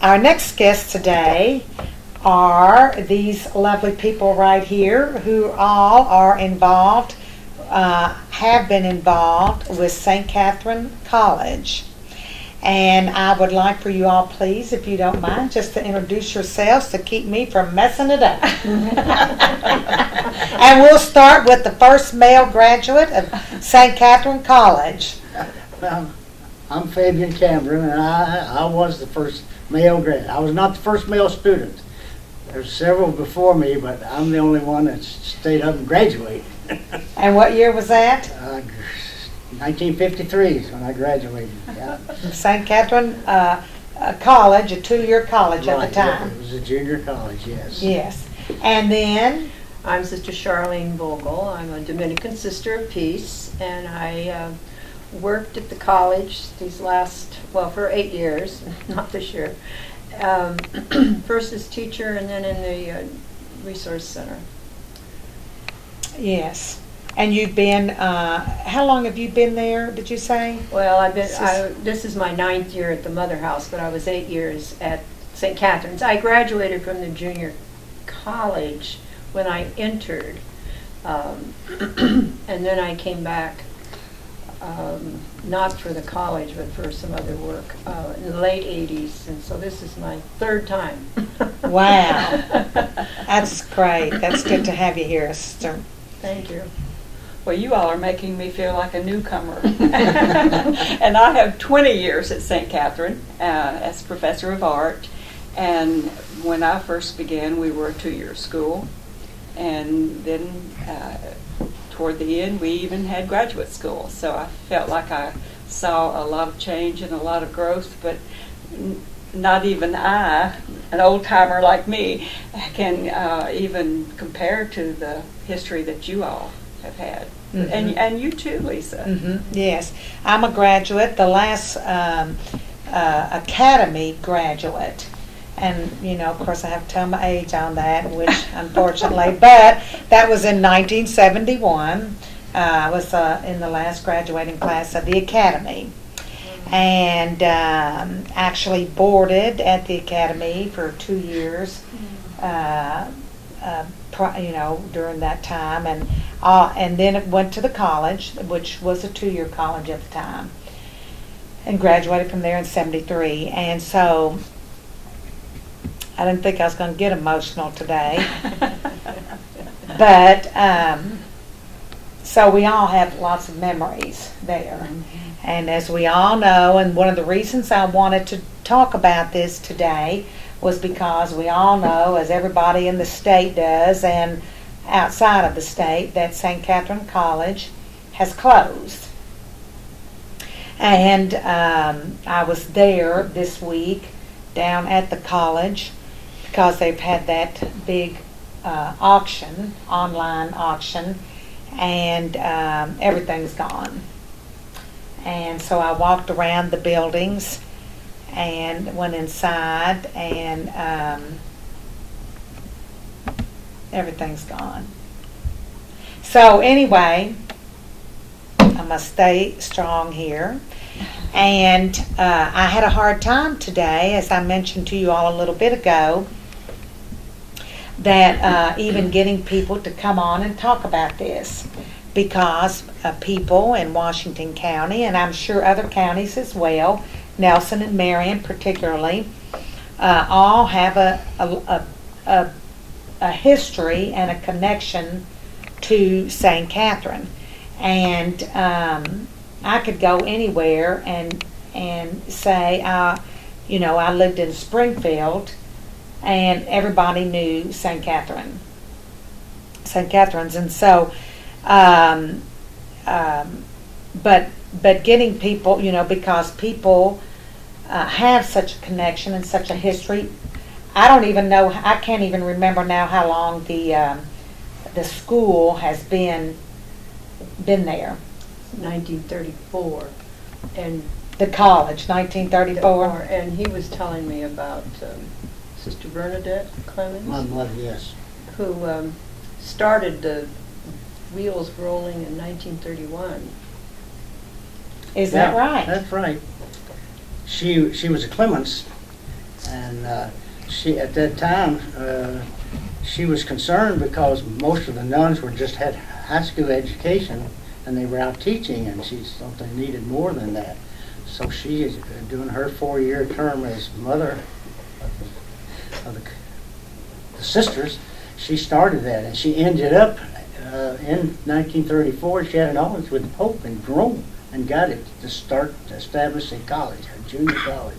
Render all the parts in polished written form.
Our next guests today are these lovely people right here who all are involved, have been involved with St. Catharine College. And I would like for you all, please, if you don't mind, just to introduce yourselves to keep me from messing it up. And we'll start with the first male graduate of St. Catharine College. I'm Fabian Cameron, and I was the first male grad. I was not the first male student. There's several before me, but I'm the only one that stayed up and graduated. And what year was that? 1953 is when I graduated. Yeah. St. Catharine College, a 2-year college at the time. It was a junior college, yes. Yes. And then? I'm Sister Charlene Vogel. I'm a Dominican Sister of Peace, and I worked at the college these last, for 8 years, not this year. First as teacher and then in the Resource Center. Yes. And you've been, how long have you been there, did you say? Well, this is my 9th year at the Mother House, but I was 8 years at St. Catharine's. I graduated from the junior college when I entered, and then I came back, not for the college, but for some other work in the late 80s, and so this is my 3rd time. Wow. That's great. That's good to have you here, Sister. Thank you. Well, you all are making me feel like a newcomer. And I have 20 years at St. Catharine as professor of art. And when I first began, we were a 2-year school. And then toward the end, we even had graduate school. So I felt like I saw a lot of change and a lot of growth, but not even I, an old-timer like me, can even compare to the history that you all have had. Mm-hmm. And you too, Lisa. Mm-hmm. Yes. I'm a graduate, the last academy graduate. And, of course, I have to tell my age on that, which unfortunately, but that was in 1971. I was in the last graduating class of the academy. And actually boarded at the academy for 2 years, during that time, and then it went to the college, which was a 2-year college at the time, and graduated from there in '73. And so I didn't think I was going to get emotional today, but so we all have lots of memories there. And as we all know, and one of the reasons I wanted to talk about this today was because we all know, as everybody in the state does and outside of the state, that St. Catharine College has closed. And I was there this week down at the college because they've had that big auction, online auction, and everything's gone. And so I walked around the buildings and went inside, and everything's gone. So anyway, I must stay strong here. And I had a hard time today, as I mentioned to you all a little bit ago, that even getting people to come on and talk about this. Because people in Washington County, and I'm sure other counties as well, Nelson and Marion particularly, all have a history and a connection to St. Catharine. And I could go anywhere and say, I lived in Springfield, and everybody knew St. Catharine's. And so but getting people, because people have such a connection and such a history. I don't even know, I can't even remember now how long the school has been there. 1934, and the college, 1934. And he was telling me about Sister Bernadette Clemens, My mother, yes. who started the wheels rolling in 1931. Is that right? That's right. She was a Clemens, And she, at that time, she was concerned because most of the nuns were just had high school education and they were out teaching, and she thought they needed more than that. So she is doing her 4-year term as mother of the sisters. She started that, and she ended up in 1934. She had an audience with the Pope in Rome and got it to start to establish a college, a junior college.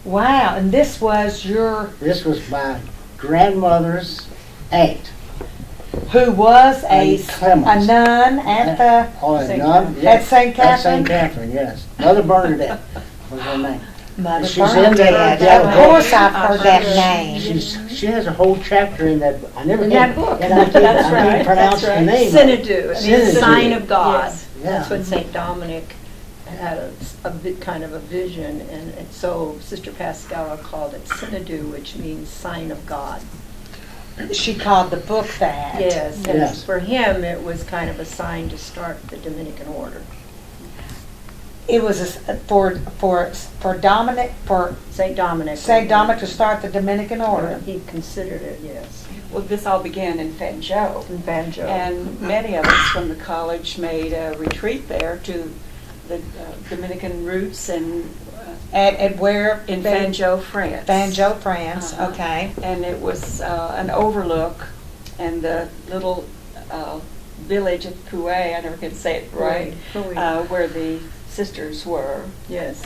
Wow, and this was your, This was my grandmother's aunt. who was a Aunt Clemens. nun at the, Oh, a St. nun? Catherine. Yeah, At St. At St. Catherine? Catherine, yes. Mother Bernadette was her name. Mother She's in that- Bernadette. Of that course book. I've heard that name. She has a whole chapter in that. I never In can, that book. and I can't, That's I can't right, pronounce that's the right. name. Synodue, it means Synodue. sign of God. Yes. That's Yeah. what St. Dominic had a bit kind of a vision, and so Sister Pascala called it Synodue, which means sign of God. She called the book that. Yes, and Yes. for him, it was kind of a sign to start the Dominican order. It was for Dominic, for St. Dominic. St. Dominic to start the Dominican order. He considered it, yes. Well, this all began in Fanjo. In Banjo. And many of us from the college made a retreat there to the Dominican roots and At where? in Fanjo, France. Banjo, France, Uh-huh. okay. And it was an overlook, and the little village of Pouet, I never can say it right, Pouet. where the sisters were. Yes.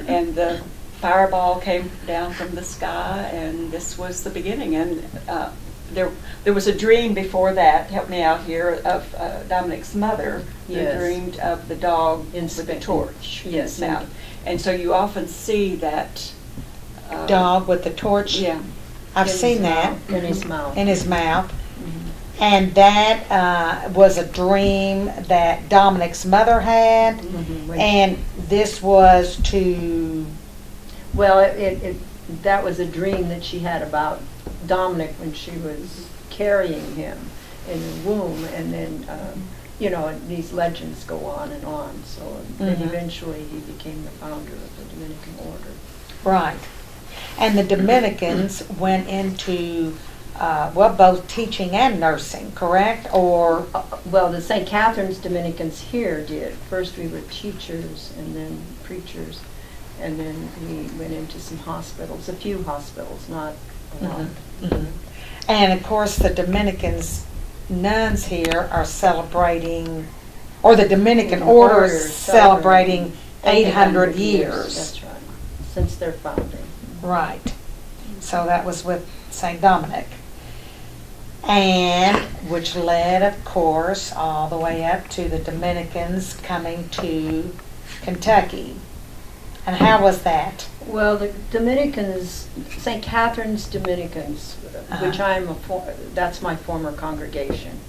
And the fireball came down from the sky, and this was the beginning. And there was a dream before that, help me out here, of Dominic's mother, who Yes. dreamed of the dog In with the Spain. torch in Yes, his mouth. And so you often see that Dog with the torch. Yeah. I've In his seen that mouth, in his mouth. in his mouth. And that was a dream that Dominic's mother had. Mhm. And this was to, Well, that was a dream that she had about Dominic when she was carrying him in the womb, and then, these legends go on and on. So then Mhm. eventually he became the founder of the Dominican order. right. And the Dominicans went into, both teaching and nursing, correct? Or, Well, the St. Catherine's Dominicans here did. First we were teachers and then preachers, and then we went into some hospitals, a few hospitals, not a lot. and of course the Dominicans, nuns here are celebrating, or the Dominican order is celebrating 800 years. That's right, since their founding. Right. So that was with St. Dominic. And which led, of course, all the way up to the Dominicans coming to Kentucky. And how was that? Well, the Dominicans, St. Catherine's Dominicans, which that's my former congregation.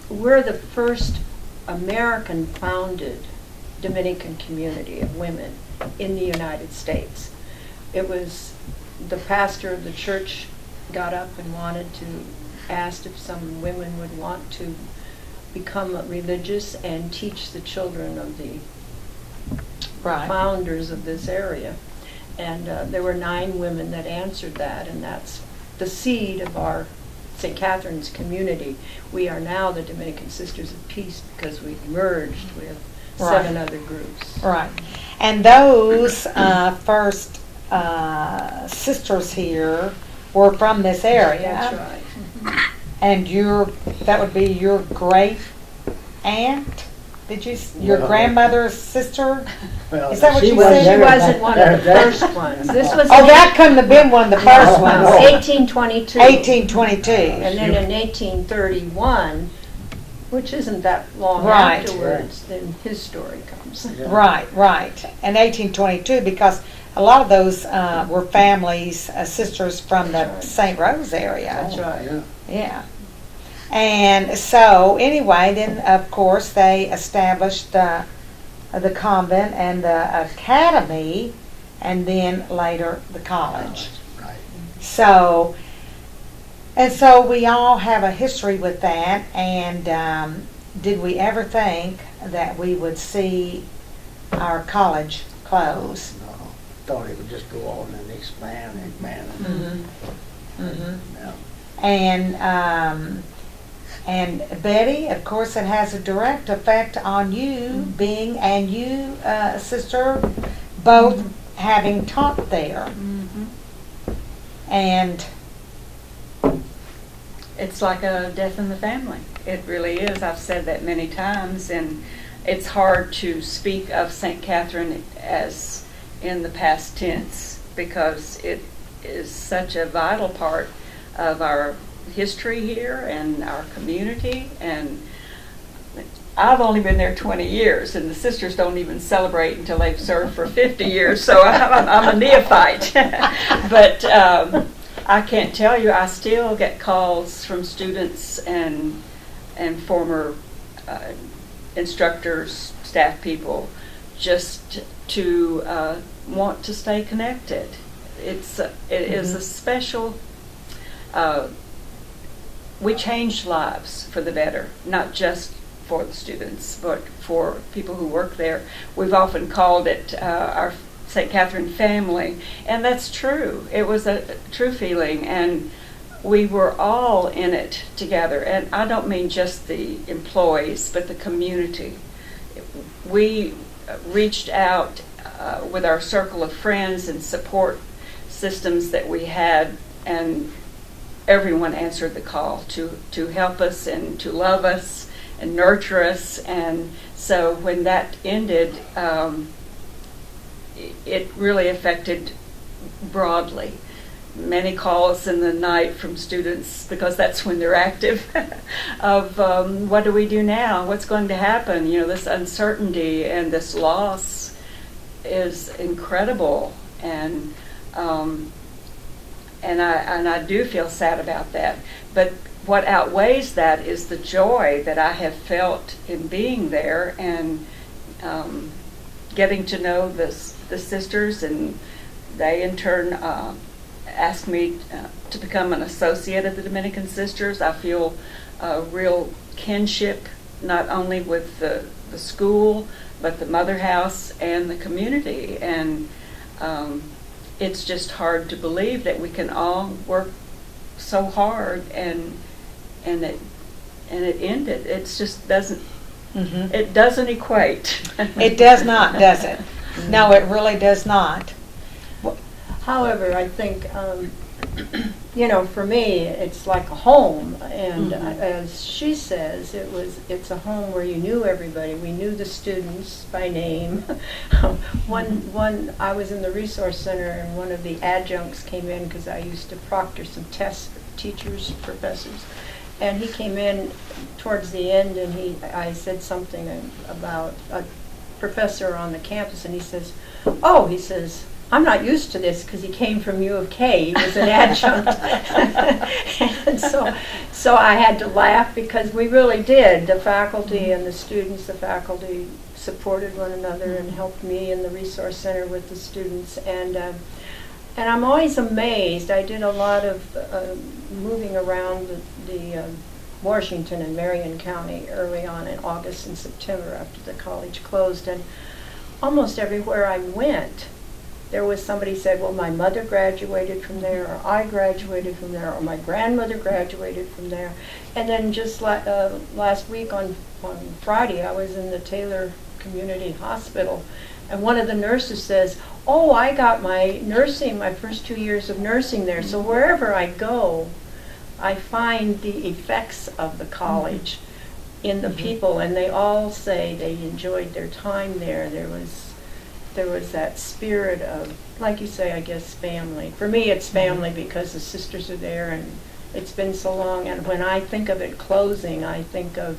We're the first American-founded Dominican community of women in the United States. It was the pastor of the church got up and asked if some women would want to become religious and teach the children of the Right. founders of this area. And there were 9 women that answered that, and that's the seed of our St. Catherine's community. We are now the Dominican Sisters of Peace because we've merged with 7 other groups. Right. And those first sisters here were from this area. That's right. And that would be your great aunt? Your No. grandmother's sister? Well, Is that what she you was said? She there. wasn't one of the That- first ones. This was Oh, that couldn't have been one of the first No, ones. no. 1822. 1822. And then in 1831, which isn't that long Right. afterwards, then his story comes. Yeah. Right. And 1822, because a lot of those were families, sisters from the That's right. St. Rose area. That's right. Yeah. Yeah. And so, anyway, then of course they established the convent and the academy, and then later the college. Right. So we all have a history with that. And did we ever think that we would see our college close? No. thought it would just go on and expand and expand. Yeah. And Betty, of course, it has a direct effect on you being, and you, sister, both having taught there. And it's like a death in the family. It really is. I've said that many times, and it's hard to speak of St. Catharine as in the past tense because it is such a vital part of our history here and our community. And I've only been there 20 years, and the sisters don't even celebrate until they've served for 50 years, so I'm a neophyte. But I can't tell you, I still get calls from students and former instructors, staff people, just to want to stay connected. It is a special. We changed lives for the better, not just for the students, but for people who work there. We've often called it our St. Catharine family, and that's true. It was a true feeling, and we were all in it together. And I don't mean just the employees, but the community. We reached out with our circle of friends and support systems that we had, and everyone answered the call to help us and to love us and nurture us. And so when that ended, it really affected broadly. Many calls in the night from students, because that's when they're active, of what do we do now? What's going to happen? You know, this uncertainty and this loss is incredible. And I do feel sad about that. But what outweighs that is the joy that I have felt in being there and getting to know the sisters, and they in turn asked me to become an associate of the Dominican Sisters. I feel a real kinship, not only with the school, but the Mother House and the community. And it's just hard to believe that we can all work so hard and it ended. It just doesn't. It doesn't equate. it does not, does it? No, it really does not. However, I think, for me, it's like a home, and as she says, it's a home where you knew everybody. We knew the students by name. I was in the resource center, and one of the adjuncts came in because I used to proctor some tests for teachers, professors, and he came in towards the end, and I said something about a professor on the campus, and he says, I'm not used to this, because he came from U of K. He was an adjunct. And so I had to laugh, because we really did. The faculty and the students, the faculty supported one another and helped me in the resource center with the students. And I'm always amazed. I did a lot of moving around the Washington and Marion County early on in August and September after the college closed. And almost everywhere I went, there was somebody said, well, my mother graduated from there, or I graduated from there, or my grandmother graduated from there. And then just last week on Friday, I was in the Taylor Community Hospital, and one of the nurses says, I got my first 2 years of nursing there. So wherever I go, I find the effects of the college in the people, and they all say they enjoyed their time there. There was that spirit of, like you say, I guess, family. For me, it's family because the sisters are there, and it's been so long. And when I think of it closing, I think of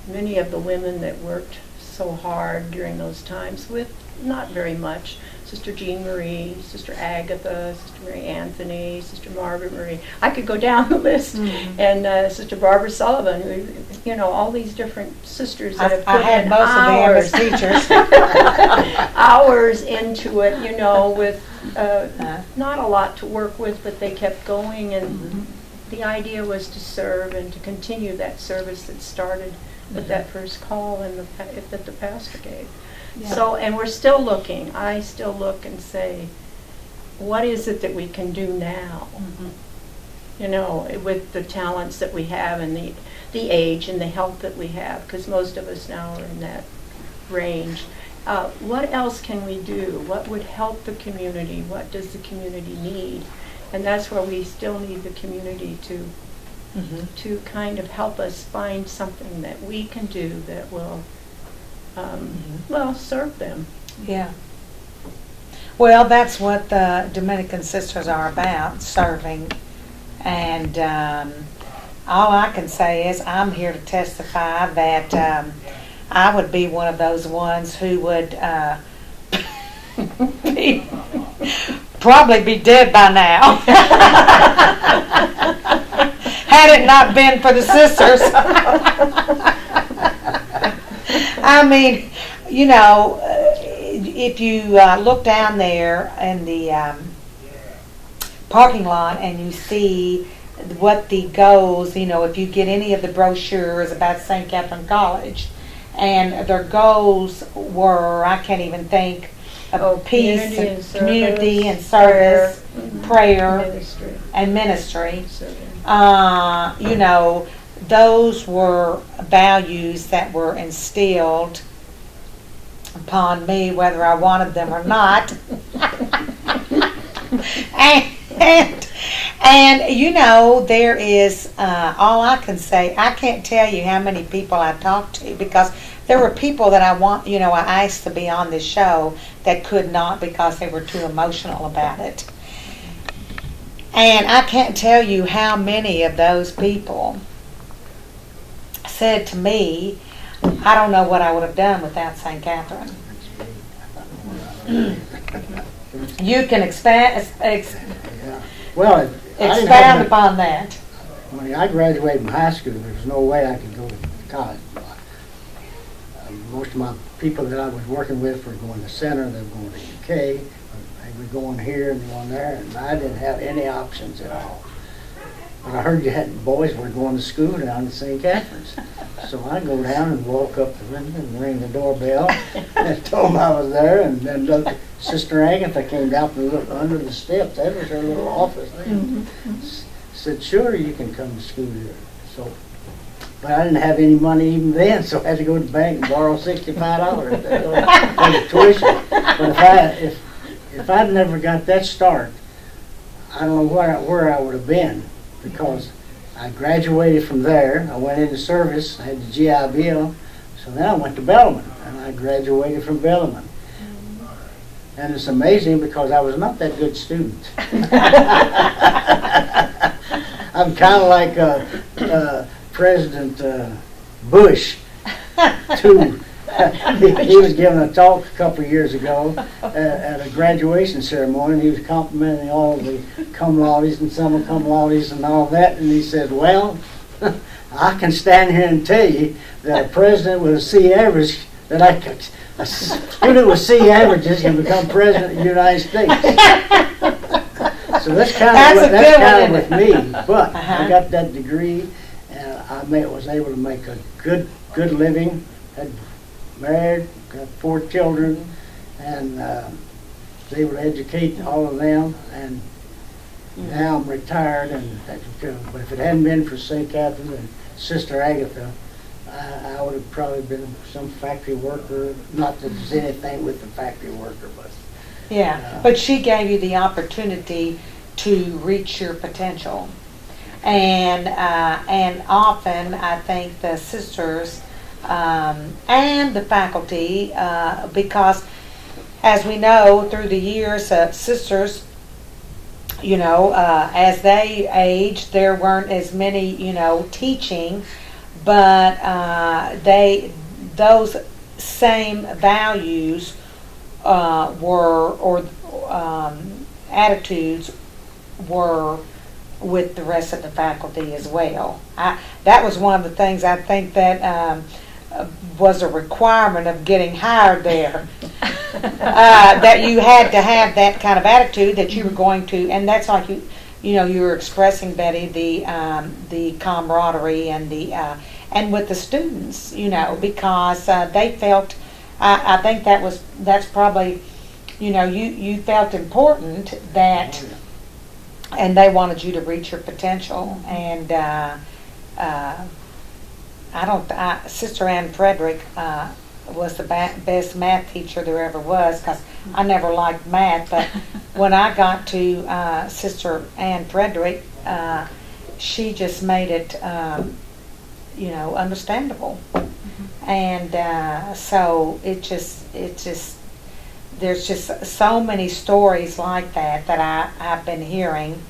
many of the women that worked so hard during those times with not very much. Sister Jean Marie, Sister Agatha, Sister Mary Anthony, Sister Margaret Marie. I could go down the list. And Sister Barbara Sullivan, who, all these different sisters that have put in hours, of the teachers. hours into it, with not a lot to work with, but they kept going. And the idea was to serve and to continue that service that started with that first call that the pastor gave. Yeah. So, and we're still looking. I still look and say, what is it that we can do now? You know, with the talents that we have and the age and the health that we have, because most of us now are in that range. What else can we do? What would help the community? What does the community need? And that's where we still need the community to kind of help us find something that we can do that will, well, serve them. Yeah. Well, that's what the Dominican Sisters are about, serving. And all I can say is I'm here to testify that I would be one of those ones who would probably be dead by now. Had it not been for the sisters. I mean, you know, if you look down there in the parking lot and you see what the goals, you know, if you get any of the brochures about St. Catharine College, and their goals were, I can't even think, of peace, community and service, prayer, and ministry. You know, those were values that were instilled upon me, whether I wanted them or not. And you know, there is, all I can say, I can't tell you how many people I talked to, because there were people that I asked to be on this show that could not because they were too emotional about it. And I can't tell you how many of those people said to me, I don't know what I would have done without St. Catharine. You can expound upon that. When I graduated from high school, there was no way I could go to college. Most of my people that I was working with were going to Center, they were going to UK, they were going here and going there, and I didn't have any options at all. But I heard you had boys were going to school down at St. Catherine's. So I go down and walk up the window and ring the doorbell and told them I was there, and then Sister Agatha came down and looked under the steps. That was her little office then. Said, sure, you can come to school here. So, but I didn't have any money even then, so I had to go to the bank and borrow $65 for the tuition. But if I'd never got that start, I don't know where I would have been, because I graduated from there. I went into service. I had the GI Bill. So then I went to Bellarmine, and I graduated from Bellarmine. And it's amazing because I was not that good student. I'm kind of like President Bush, too. He was giving a talk a couple of years ago at a graduation ceremony, and he was complimenting all the cum laudes and summa cum laudes and all that, and he said, well, I can stand here and tell you that a president with a C average, a student with C averages can become president of the United States. So that's kind of with me, but I got that degree, and I was able to make a good living. Had married, got 4 children, and was able to educate all of them, and now I'm retired. And but if it hadn't been for St. Catharine and Sister Agatha, I would have probably been some factory worker. Not that there's anything with the factory worker, but yeah. But she gave you the opportunity to reach your potential, and often I think the sisters and the faculty, because as we know through the years, sisters, you know, as they aged, there weren't as many, you know, teaching, but those same values attitudes were with the rest of the faculty as well. That was one of the things I think that was a requirement of getting hired there. That you had to have that kind of attitude, that you were going to, and that's like you were expressing, Betty, the camaraderie and and with the students, you know, because they felt. I think that's probably you know, you felt important that, and they wanted you to reach your potential. And Sister Ann Frederick was the best math teacher there ever was, because I never liked math. But when I got to Sister Ann Frederick, she just made it, you know, understandable. And so there's just so many stories like that I've been hearing.